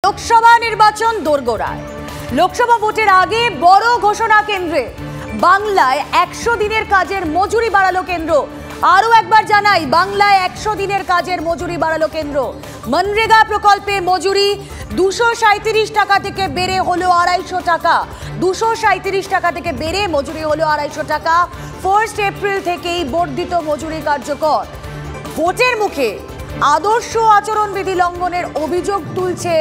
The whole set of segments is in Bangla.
লোকসভা নির্বাচন দোরগোড়ায়। লোকসভা ভোটের আগে বড় ঘোষণা কেন্দ্রে। বাংলায় 100 দিনের কাজের মজুরি বাড়ালো কেন্দ্র। আরো একবার জানাই, বাংলায় 100 দিনের কাজের মজুরি বাড়ালো কেন্দ্র। মনরেগা প্রকল্পে মজুরি 237 টাকা থেকে বেড়ে হলো 250 টাকা। 237 টাকা থেকে বেড়ে মজুরি হলো 250 টাকা। 1 এপ্রিল থেকেই বর্ধিত মজুরি কার্যকর। ভোটের মুখে আদর্শ আচরণবিধি লঙ্ঘনের অভিযোগ তুলছে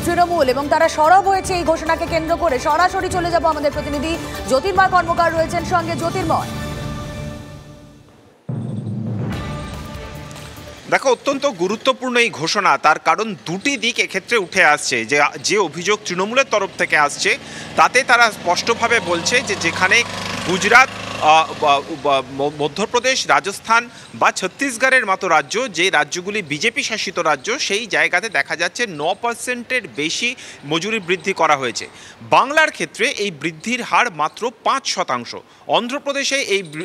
তৃণমূল এবং তারা সরব হয়েছে এই ঘোষণাকে কেন্দ্র করে। সরাসরি চলে যাব আমাদের প্রতিনিধি জ্যোতির্ময় কর্মকার রয়েছেন সঙ্গে। জ্যোতির্ময়, দেখো, অত্যন্ত গুরুত্বপূর্ণ এই ঘোষণা। তার কারণ দুটি দিক এক্ষেত্রে উঠে আসছে। যে অভিযোগ তৃণমূলের তরফ থেকে আসছে তাতে তারা স্পষ্টভাবে বলছে যে যেখানে গুজরাট, মধ্যপ্রদেশ, রাজস্থান বা ছত্তিশগড়ের মতো রাজ্য, যে রাজ্যগুলি বিজেপি শাসিত রাজ্য, সেই জায়গাতে দেখা যাচ্ছে 9%-এর বেশি মজুরি বৃদ্ধি করা হয়েছে। বাংলার ক্ষেত্রে এই বৃদ্ধির হার মাত্র 5%। অন্ধ্রপ্রদেশে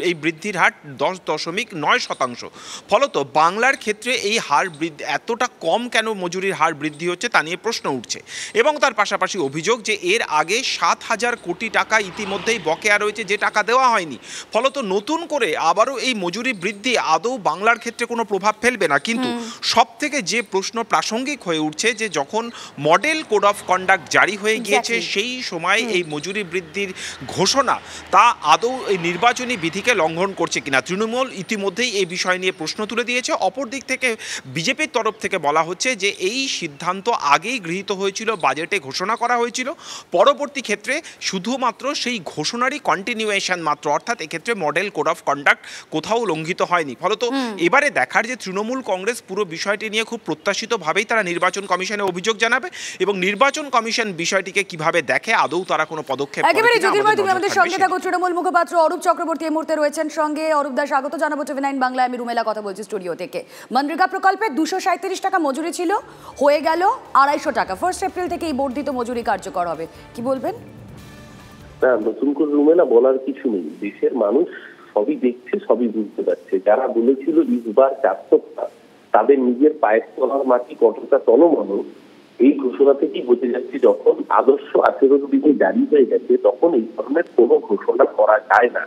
এই বৃদ্ধির হার 10.9%। ফলত বাংলার ক্ষেত্রে এই হার বৃদ্ধি এতটা কম কেন, মজুরির হার বৃদ্ধি হচ্ছে তা নিয়ে প্রশ্ন উঠছে। এবং তার পাশাপাশি অভিযোগ যে এর আগে 7,000 কোটি টাকা ইতিমধ্যেই বকেয়া রয়েছে, যে টাকা দেওয়া হয়নি। ফলত নতুন করে আবারও এই মজুরি বৃদ্ধি আদৌ বাংলার ক্ষেত্রে কোনো প্রভাব ফেলবে না। কিন্তু সব থেকে যে প্রশ্ন প্রাসঙ্গিক হয়ে উঠছে যে যখন মডেল কোড অফ কন্ডাক্ট জারি হয়ে গিয়েছে সেই সময় এই মজুরি বৃদ্ধির ঘোষণা তা আদৌ এই নির্বাচনী বিধিকে লঙ্ঘন করছে কিনা। তৃণমূল ইতিমধ্যেই এই বিষয় নিয়ে প্রশ্ন তুলে দিয়েছে। অপর দিক থেকে বিজেপির তরফ থেকে বলা হচ্ছে যে এই সিদ্ধান্ত আগেই গৃহীত হয়েছিল, বাজেটে ঘোষণা করা হয়েছিল। পরবর্তী ক্ষেত্রে শুধুমাত্র সেই ঘোষণারই কন্টিনিউয়েশন মাত্র, অর্থাৎ এক্ষেত্রে মডেল কোড অফ কন্ডাক্ট কোথাও লঙ্ঘিত হয়নি। ফলত এবারে দেখার যে তৃণমূল কংগ্রেস পুরো বিষয়টি নিয়ে খুব প্রত্যাশিতভাবেই তারা নির্বাচন কমিশনে অভিযোগ জানাবে এবং নির্বাচন কমিশন বিষয়টিকে কিভাবে দেখে, আদৌ তারা কোনো পদক্ষেপ একেবারে। জ্যোতির্ময়, তুমি আমাদের সঙ্গে থাকো। তৃণমূল মুখপাত্র অরূপ চক্রবর্তী এই মুহূর্তে রয়েছেন সঙ্গে। অরূপ দা, স্বাগত জানাবো টিভি9 বাংলায়। আমি রুমেলা কথা বলছি স্টুডিও থেকে। মনরেগা প্রকল্পে 237 টাকা মজুরি ছিল, হয়ে গেল 250 টাকা। 1 এপ্রিল থেকে এই বর্ধিত মজুরি কার্যকর হবে, কি বলবেন? না, নতুন করে রুমেলা বলার কিছু নেই। দেশের মানুষ সবই দেখছে, সবই বুঝতে পারছে। যারা বলেছিল ইসবার 400, তাদের নিজের পায়ের তলার মাটি কতটা চলমান এই ঘোষণা থেকেই বোঝা যাচ্ছে। যখন আদর্শ আচরণবিধি জারি হয়ে গেছে তখন এই ধরনের কোনো ঘোষণা করা যায় না।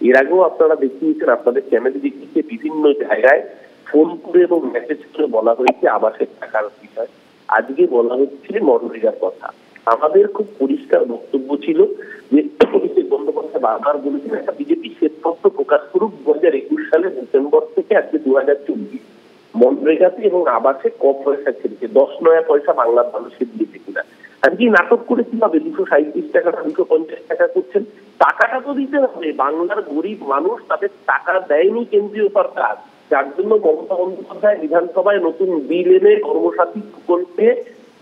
এর আগেও আপনারা দেখিয়েছেন, আপনাদের চ্যানেলে দেখিয়েছে, বিভিন্ন জায়গায় ফোন করে এবং মেসেজ করে বলা হয়েছে আবাসের টাকার বিষয়। আজকে বলা হচ্ছে মনরেগার কথা। আমাদের খুব পরিষ্কার বক্তব্য ছিল যে অভিষেক বন্দ্যোপাধ্যায় বারবার বলেছেন একটা বিজেপি শ্বেতপত্র প্রকাশ করুক 2021 সালের ডিসেম্বর থেকে আজকে 2024 মনরেগাতে এবং আবাসে কম পয়সা ছেড়েছে, 10 নয়া পয়সা বাংলার মানুষের দিয়েছে কিনা। আজকে নাটক করে কিভাবে 237 টাকাটা 250 টাকা করছেন? টাকাটা তো দিতে হবে। বাংলার গরিব মানুষ, তাদের টাকা দেয়নি কেন্দ্রীয় সরকার, যার জন্য মমতা বন্দ্যোপাধ্যায় বিধানসভায় নতুন বিল এনে কর্মসাথী প্রকল্পে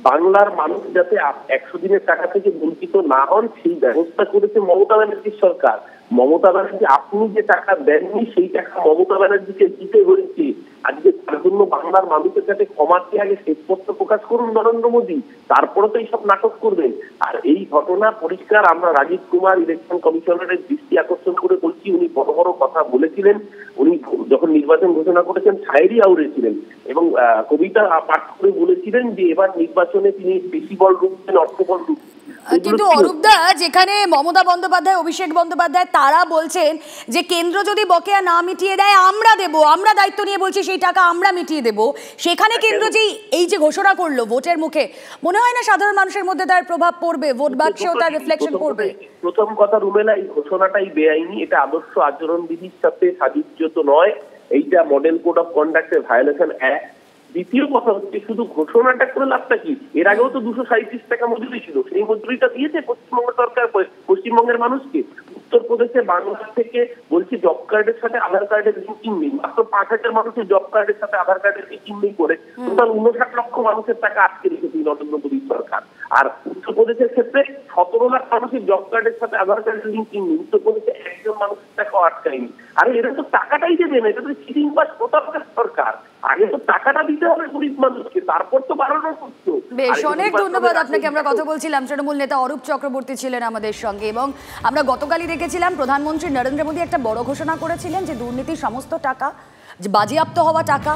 বাংলার মানুষ যাতে 100 দিনের টাকা থেকে বঞ্চিত না হন সেই ব্যবস্থা করেছে মমতা ব্যানার্জির সরকার। মমতা ব্যানার্জি আপনি যে টাকা দেননি সেই টাকা মমতা ব্যানার্জিকে দিতে হয়েছে। আজকে তার জন্য বাংলার মানুষের কাছে ক্ষমা চেয়ে আগে শ্বেতপত্র প্রকাশ করুন নরেন্দ্র মোদী, তারপরে তো এইসব নাটক করবেন। আর এই ঘটনা পরিষ্কার। আমরা রাজীব কুমার ইলেকশন কমিশনারের দৃষ্টি আকর্ষণ করে বলছি, উনি বড় বড় কথা বলেছিলেন। উনি যখন নির্বাচন ঘোষণা করেছেন শায়েরি আউড়েছিলেন এবং কবিতা পাঠ করে বলেছিলেন যে এবার নির্বাচনে তিনি বেশি বল রুখছেন, অর্থ বল রুখছেন। কিন্তু অরূপদা, যেখানে মমতা বন্দ্যোপাধ্যায়, অভিষেক বন্দ্যোপাধ্যায় তারা বলছেন যে কেন্দ্র যদি বকেয়া না মিটিয়ে দেয় আমরা দেব, আমরা দায়িত্ব নিয়ে বলছি সেই টাকা আমরা মিটিয়ে দেব, সেখানে কেন্দ্র এই যে ঘোষণা করলো ভোটের মুখে, মনে হয় না সাধারণ মানুষের মধ্যে তার প্রভাব পড়বে, ভোট বাক্সেও তার রিফ্লেকশন পড়বে? প্রথম কথা রুমেলা, এই ঘোষণাটাই বেআইনি। এটা আদর্শ আচরণ বিধির সাথে সাযুজ্যত নয়। এইটা মডেল কোড অফ কন্ডাক্টের ভায়োলেশন অ্যাক্ট। দ্বিতীয় কথা হচ্ছে, শুধু ঘোষণাটা করে লাভটা কি? এর আগেও তো 237 টাকা মজুরি ছিল, সেই মজুরিটা দিয়েছে পশ্চিমবঙ্গ সরকার পশ্চিমবঙ্গের মানুষকে। উত্তরপ্রদেশে বাংলা থেকে বলছি জব কার্ডের সাথে আধার কার্ডের লিঙ্কিং নেই, মাত্র 5,000 মানুষের জব কার্ডের সাথে আধার কার্ডের লিঙ্কিং নেই করে টোটাল 59 লক্ষ মানুষের টাকা আটকে রেখেছে নরেন্দ্র মোদী সরকার। আর উত্তরপ্রদেশের ক্ষেত্রে 17 লাখ মানুষের জব কার্ডের সাথে আধার কার্ডের লিঙ্কিং নেই, উত্তরপ্রদেশে একজন মানুষের টাকাও আটকায়নি। আর এরা তো টাকাটাই দেবে না, এটা তো চিটিং বাস প্রতারকের সরকার। আগে তো টাকাটা দিতে হবে গরিব মানুষকে, তারপর তো বাড়ানো করতো। বেশ, অনেক ধন্যবাদ আপনাকে। আমরা কথা বলছিলাম, তৃণমূল নেতা অরূপ চক্রবর্তী ছিলেন আমাদের সঙ্গে। এবং আমরা গতকালই দেখেছিলাম প্রধানমন্ত্রী নরেন্দ্র মোদী একটা বড় ঘোষণা করেছিলেন যে দুর্নীতির সমস্ত টাকা, বাজেয়াপ্ত হওয়া টাকা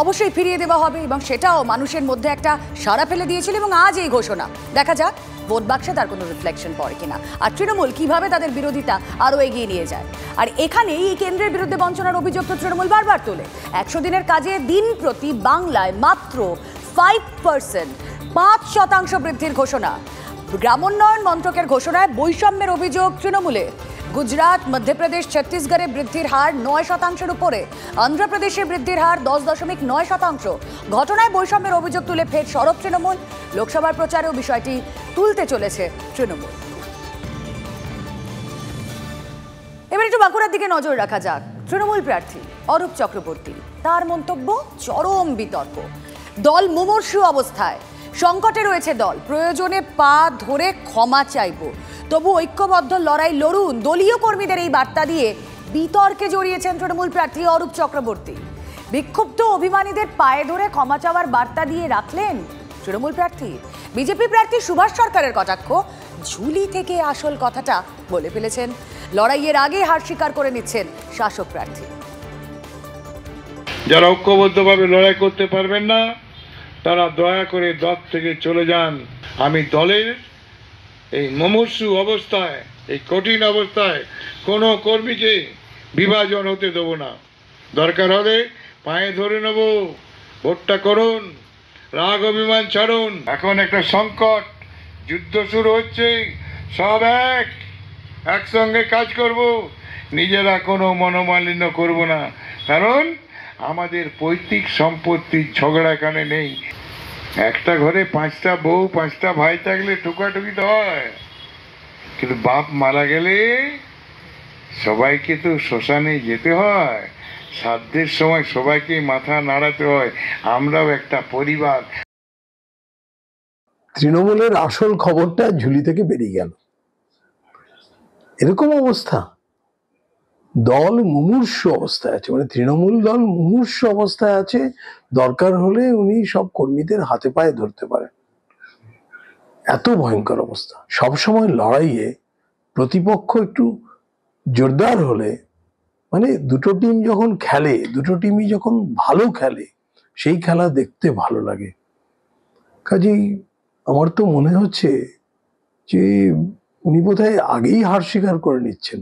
অবশ্যই ফিরিয়ে দেওয়া হবে, এবং সেটাও মানুষের মধ্যে একটা সাড়া ফেলে দিয়েছিল। এবং আজ এই ঘোষণা, দেখা যাক ভোট বাক্সে তার কোনো রিফ্লেকশন পড়ে কিনা, আর তৃণমূল কিভাবে তাদের বিরোধিতা আরও এগিয়ে নিয়ে যায়। আর এখানে এই কেন্দ্রের বিরুদ্ধে বঞ্চনার অভিযোগ তো তৃণমূল বারবার তোলে। 100 দিনের কাজে দিন প্রতি বাংলায় মাত্র 5%, 5% বৃদ্ধির ঘোষণা। গ্রামোন্নয়ন মন্ত্রকের ঘোষণায় বৈষম্যের অভিযোগ তৃণমূলে। গুজরাট, মধ্যপ্রদেশ, ছত্তিশগড়ে বৃদ্ধির হার 9%-এর উপরে, অন্ধ্রপ্রদেশে বৃদ্ধির হার 10.9%। ঘটনায় বৈষম্যের অভিযোগ তুলে ফের সরব তৃণমূল। লোকসভার প্রচারেও বিষয়টি তুলতে চলেছে তৃণমূল। এবার একটু বাঁকুড়ার দিকে নজর রাখা যাক। তৃণমূল প্রার্থী অরূপ চক্রবর্তী, তার মন্তব্য চরম বিতর্ক। দল মুমূর্ষু অবস্থায়, সংকটে রয়েছে দল, প্রয়োজনে পা ধরে ক্ষমা চাইব, তবু ঐক্যবদ্ধ লড়াই লড়ুন। দলীয় কর্মীদের এই বার্তা দিয়ে বিতর্কে জড়িয়েছেন তৃণমূল প্রার্থী অরূপ চক্রবর্তী। বিক্ষুব্ধ অভিমানীদের পায়ে ধরে ক্ষমা চাওয়ার বার্তা দিয়ে রাখলেন তৃণমূল প্রার্থী। বিজেপি প্রার্থী সুভাষ সরকারের কটাক্ষ, ঝুলি থেকে আসল কথাটা বলে ফেলেছেন। লড়াইয়ের আগে হার স্বীকার করে নিচ্ছেন শাসক প্রার্থী। যারা ঐক্যবদ্ধভাবে লড়াই করতে পারবেন না, তারা দয়া করে দল থেকে চলে যান। আমি দলের এই মুমূর্ষু অবস্থায়, এই কঠিন অবস্থায় কোনো কর্মীকে বিভাজন হতে দেব না। দরকার হলে পায়ে ধরে নেব, ভোটটা করুন, রাগ অভিমান ছাড়ুন। এখন একটা সংকট, যুদ্ধ শুরু হচ্ছে, সব একসঙ্গে কাজ করব, নিজেরা কোনো মনোমালিন্য করব না। কারণ আমাদের পৈতৃক সম্পত্তির ঝগড়া এখানে নেই। একটা ঘরে 5টা বউ 5টা ভাই থাকলে টুকাটুকি তো হয়, কিন্তু বাপ মারা গেলে সবাইকে তো শ্মশানে যেতে হয়, শ্রাদ্ধের সময় সবাইকে মাথা নাড়াতে হয়। আমরাও একটা পরিবার। তৃণমূলের আসল খবরটা ঝুলি থেকে বেরিয়ে গেল, এরকম অবস্থা। দল মুমূর্ষু অবস্থায় আছে, মানে তৃণমূল দল মুমূর্ষু অবস্থায় আছে। দরকার হলে উনি সব কর্মীদের হাতে পায়ে ধরতে পারেন, এত ভয়ঙ্কর অবস্থা। সবসময় লড়াইয়ে প্রতিপক্ষ একটু জোরদার হলে, মানে দুটো টিম যখন খেলে, দুটো টিমই যখন ভালো খেলে, সেই খেলা দেখতে ভালো লাগে। কাজেই আমার তো মনে হচ্ছে যে উনি বোধহয় আগেই হার স্বীকার করে নিচ্ছেন।